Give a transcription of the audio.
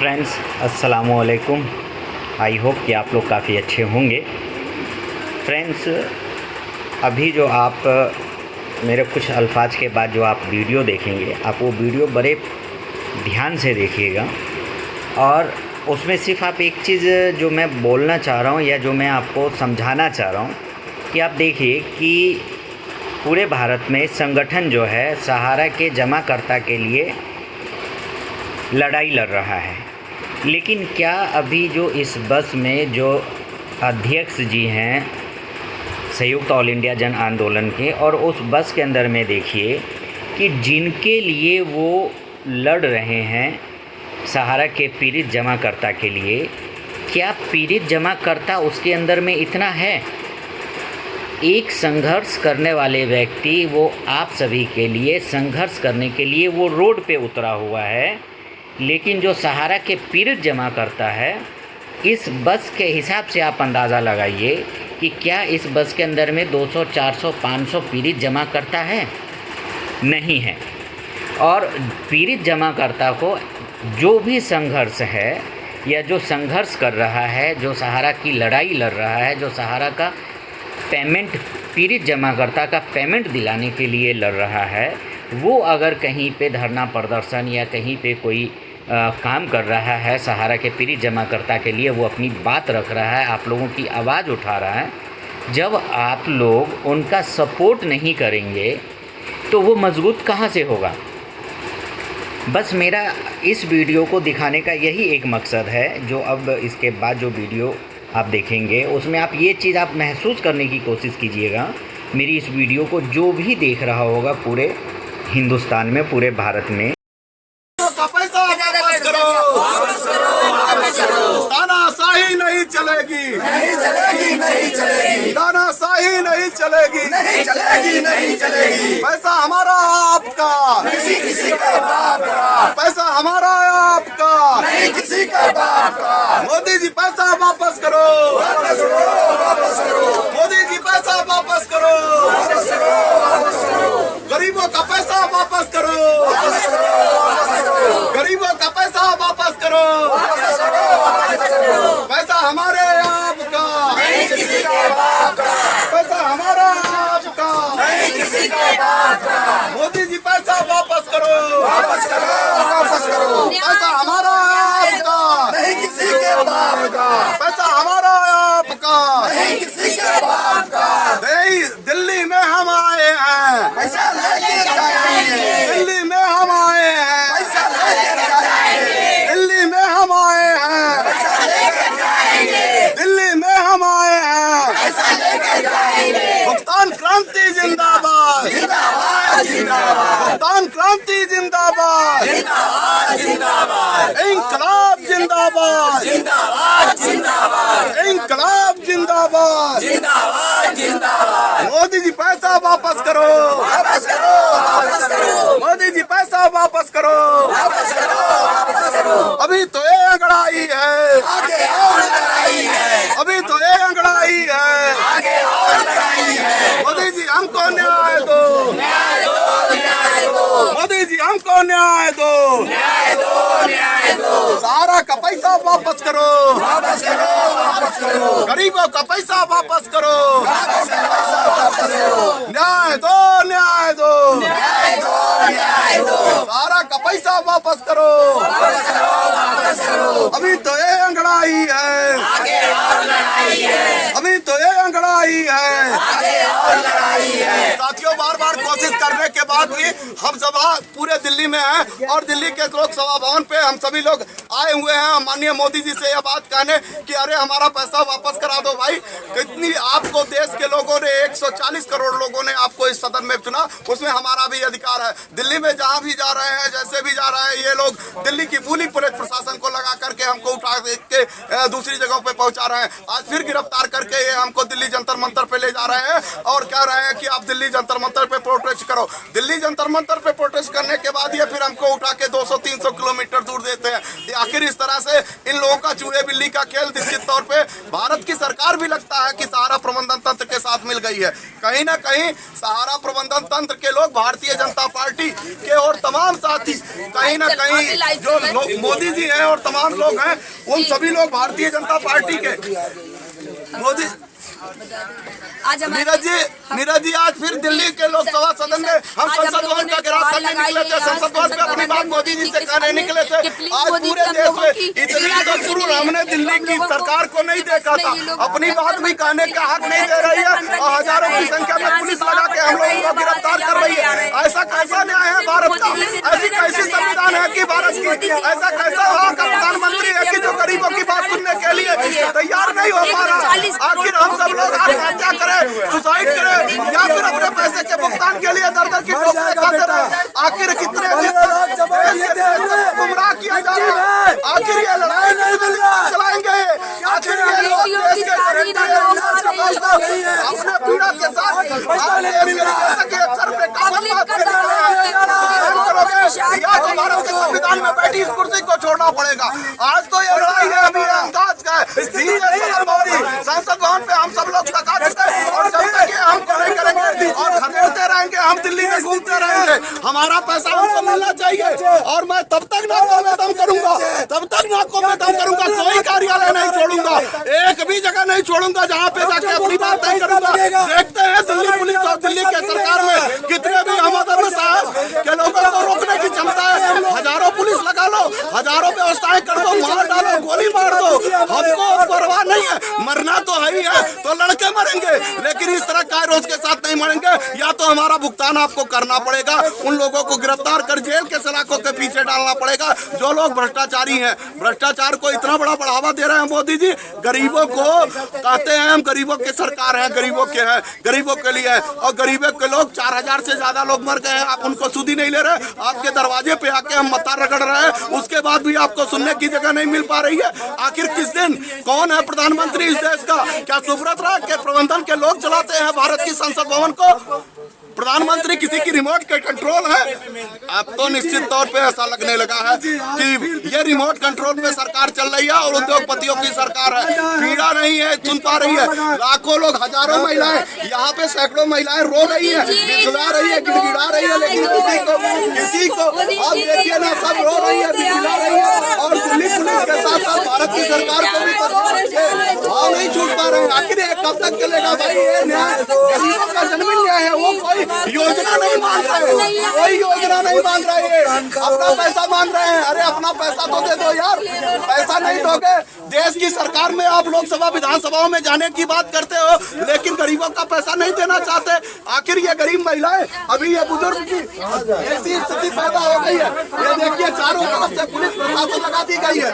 Friends, अस्सलामुअलैकुम। I hope कि आप लोग काफ़ी अच्छे होंगे। फ्रेंड्स, अभी जो आप मेरे कुछ अल्फाज के बाद जो आप वीडियो देखेंगे, आप वो वीडियो बड़े ध्यान से देखिएगा और उसमें सिर्फ आप एक चीज़ जो मैं बोलना चाह रहा हूँ या जो मैं आपको समझाना चाह रहा हूँ कि आप देखिए कि पूरे भारत में संगठन जो है सहारा के जमाकर्ता के लिए लड़ाई लड़ रहा है। लेकिन क्या अभी जो इस बस में जो अध्यक्ष जी हैं संयुक्त ऑल इंडिया जन आंदोलन के, और उस बस के अंदर में देखिए कि जिनके लिए वो लड़ रहे हैं सहारा के पीड़ित जमाकर्ता के लिए, क्या पीड़ित जमाकर्ता उसके अंदर में इतना है? एक संघर्ष करने वाले व्यक्ति वो आप सभी के लिए संघर्ष करने के लिए वो रोड पे उतरा हुआ है, लेकिन जो सहारा के पीड़ित जमा करता है, इस बस के हिसाब से आप अंदाज़ा लगाइए कि क्या इस बस के अंदर में 200, 400, 500 पीड़ित जमा करता है? नहीं है। और पीड़ित जमा करता को जो भी संघर्ष है या जो संघर्ष कर रहा है, जो सहारा की लड़ाई लड़ रहा है, जो सहारा का पेमेंट पीड़ित जमाकर्ता का पेमेंट दिलाने के लिए लड़ रहा है, वो अगर कहीं पे धरना प्रदर्शन या कहीं पे कोई काम कर रहा है सहारा के पीड़ित जमाकर्ता के लिए, वो अपनी बात रख रहा है, आप लोगों की आवाज़ उठा रहा है, जब आप लोग उनका सपोर्ट नहीं करेंगे तो वो मजबूत कहाँ से होगा? बस मेरा इस वीडियो को दिखाने का यही एक मकसद है। जो अब इसके बाद जो वीडियो आप देखेंगे उसमें आप ये चीज़ आप महसूस करने की कोशिश कीजिएगा। मेरी इस वीडियो को जो भी देख रहा होगा पूरे हिंदुस्तान में, पूरे भारत में, तानाशाही नहीं चलेगी, नहीं चलेगी, नहीं चलेगी, तानाशाही नहीं चलेगी, नहीं चलेगी, नहीं चलेगी। पैसा हमारा आपका, किसी किसी का बाप का, पैसा हमारा आपका, नहीं किसी का बाप का। मोदी जी पैसा वापस करो, वापस करो, वापस करो। मोदी जी पैसा वापस करो, वापस करो, वापस करो। गरीबों का पैसा वापस करो, वापस करो, वापस करो। गरीबों का पैसा वापस करो, वापस करो, वापस करो। पैसा हमारे आपका, नहीं किसी का बाप का, पैसा हमारा आपका, नहीं किसी का बाप का। मोदी जी पैसा वापस करो, वापस करो, वापस करो। पैसा हमारा आपका, नहीं किसी के बाप का, पैसा हमारा आपका, नहीं किसी के बाप का। दिल्ली में हम आए हैं, पैसा लेके जाएंगे। दिल्ली में हम आए हैं, पैसा लेके जाएंगे। दिल्ली में हम आए हैं, पैसा लेके जाएंगे। दिल्ली में हम आए हैं, पैसा लेके जाएंगे। भुगतान क्रांति जिंदाबाद, जिंदाबाद, जिंदाबाद। भुगतान क्रांति जिंदाबाद, जिंदाबाद, जिंदाबाद। इंकलाब जिंदाबाद, जिंदाबाद, जिंदाबाद। इंकलाब जिंदाबाद, जिंदाबाद, जिंदाबाद। मोदी जी पैसा वापस करो, वापस करो, वापस करो। मोदी जी पैसा वापस करो, वापस करो, वापस करो। अभी तो ये अंगड़ाई है, आगे और लड़ाई है। अभी तो ये अंगड़ाई है, आगे और लड़ाई है। मोदी जी हमको न्याय दो, न्याय दो, न्याय दो। मोदी जी हमको न्याय दो, न्याय दो, न्याय दो। सहारा का पैसा वापस करो, वापस करो, वापस करो। गरीबों का पैसा वापस करो, वापस करो, वापस करो। न्याय दो, न्याय दो, न्याय दो, न्याय दो। सहारा का पैसा वापस करो, वापस करो, वापस करो। अभी तो ये अंगड़ाई है, आगे और लड़ाई है। अभी तो ये अंगड़ाई है, आगे और लड़ाई है। साथियों, बार बार कोशिश करने के बाद भी हम सभा पूरे दिल्ली में हैं और दिल्ली के लोकसभा भवन पे हम सभी लोग आए हुए हैं माननीय मोदी जी से यह बात कहने कि अरे हमारा पैसा वापस करा दो भाई। कितनी आपको देश के लोगों ने 140 करोड़ लोगों ने आपको इस सदन में चुना, उसमें हमारा भी अधिकार है। दिल्ली में जहाँ भी जा रहे हैं, जैसे भी जा रहे हैं, ये लोग दिल्ली की पूरी पुलिस प्रशासन को लगा करके हमको उठा के दूसरी जगहों पे पहुंचा रहे हैं। आज फिर गिरफ्तार करके ये हमको दिल्ली जंतर मंतर पे ले जा रहे हैं और कह रहे हैं कि आप दिल्ली जंतर मंतर पे प्रोटेस्ट करो। दिल्ली जंतर मंतर पे प्रोटेस्ट करने के बाद ये फिर हमको उठा के 200-300 किलोमीटर दूर देते हैं। आखिर इस तरह से इन लोगों का चूहे बिल्ली का खेल निश्चित तौर पे भारत की सरकार भी लगता है कि सहारा प्रबंधन तंत्र के साथ मिल गई है। कहीं ना कहीं सहारा प्रबंधन तंत्र के लोग, भारतीय जनता पार्टी के और तमाम साथी, कहीं ना कहीं जो मोदी जी हैं और तमाम लोग हैं, उन सभी लोग भारतीय जनता पार्टी के मोदी आज नीरज जी आज फिर दिल्ली के लोकसभा सदन में हम संसद भवन का घेराव करने निकले थे। संसद भवन पे अपनी बात मोदी जी से कहने निकले थे। आज पूरे देश में इतनी तो शुरू हमने दिल्ली की सरकार को नहीं देखा था, अपनी बात भी कहने का हक नहीं दे रही है और हजारों की संख्या में पुलिस लगा के हम लोगों को गिरफ्तार कर रही है। ऐसा कैसा न्याय है भारत का? ऐसी कैसी संविधान है कि भारत की? ऐसा कैसा वहाँ का प्रधानमंत्री है कि जो गरीबों की बात सुनने के लिए तैयार नहीं हो पा रहा? आखिर हम सब लोग आत्महत्या करें, सुसाइड करें या फिर अपने पैसे के भुगतान के लिए दर की ठोकरें खाते रहे? आखिर कितने गुमराह किया जा रहा है? आखिर ये लड़ाई नहीं चलाएंगे? आखिर ये लोग देश के अपने पीड़ा के साथ सर पे या तो भारत के संविधान में बैठी इस कुर्सी को छोड़ना पड़ेगा। आज तो ये लड़ाई है, अभी अंदाज का संसद भवन पे हम सब लोग लगा देते हैं और जब तक हम नहीं करेंगे और खदेड़ते रहेंगे, हम दिल्ली में घूमते रहेंगे। हमारा पैसा हमको मिलना चाहिए और मैं तब तक नाकों में दम करूंगा, तब तक नाकों में दम करूंगा। कोई कार्यालय नहीं छोड़ूंगा, एक भी जगह नहीं छोड़ूंगा जहाँ पे जाके अपनी बात नहीं करूंगा। देखते हैं दिल्ली पुलिस और दिल्ली के सरकार में कितने भी हमादर साहब के लोगों को रोकने की क्षमता है। हजारों पुलिस लगा लो, हजारों व्यवस्थाएं कर दो, मार डालो, गोली मार दो, हमको परवाह नहीं है। मरना तो है ही है, तो लड़के मरेंगे, लेकिन इस तरह कायरों के साथ नहीं मरेंगे। या तो हमारा भुगतान आपको करना पड़ेगा, उन लोगों को गिरफ्तार कर जेल के सलाखों के पीछे डालना पड़ेगा जो लोग भ्रष्टाचारी हैं। भ्रष्टाचार को इतना बड़ा बढ़ावा दे रहे हैं मोदी जी। गरीबों को कहते हैं हम गरीबों की सरकार है, गरीबों के हैं, गरीबों के लिए है, और गरीबों के लोग 4000 से ज्यादा लोग मर गए हैं। आप उनको सुध ही नहीं ले रहे, आपके दरवाजे पे आके हम मत्था रगड़ रहे हैं, उसके बाद भी आपको सुनने की जगह नहीं मिल पा रही है। आखिर किस दिन कौन है प्रधानमंत्री इस देश का? क्या सुब्रत राय के प्रबंधन के लोग चलाते हैं भारत की संसद भवन को? प्रधानमंत्री किसी की रिमोट के कंट्रोल है? अब तो निश्चित तौर पे ऐसा लगने लगा है कि ये रिमोट कंट्रोल में सरकार चल रही है और उद्योगपतियों की सरकार है। पीड़ा नहीं है, सुन पा रही है। लाखों लोग, हजारों महिलाएं, यहाँ पे सैकड़ों महिलाएं रो रही है, बिलबिला रही है, गिड़गिड़ा रही है, लेकिन किसी को अब देखिए ना, सब रो रही है, बिलबिला रही है। और दिल्ली पुलिस के साथ साथ भारत की सरकार को भी भाव नहीं छूट पा रहे हैं। आखिर ये कब तक चलेगा भाई? ये न्याय गरीबों का जन्मी न्याय है, वो कोई योजना नहीं मांग रहे, कोई योजना नहीं मांग रहे, अपना पैसा मांग रहे हैं। अरे अपना पैसा तो दे दो यार, पैसा नहीं दोगे? देश की सरकार में आप लोकसभा विधानसभाओं में जाने की बात करते हो, लेकिन गरीबों का पैसा नहीं देना चाहते। आखिर ये गरीब महिलाएं, अभी ये बुजुर्ग की ऐसी स्थिति पैदा हो गई है। ये देखिए चारों तरफ से पुलिस प्रशासन लगा दी गई है।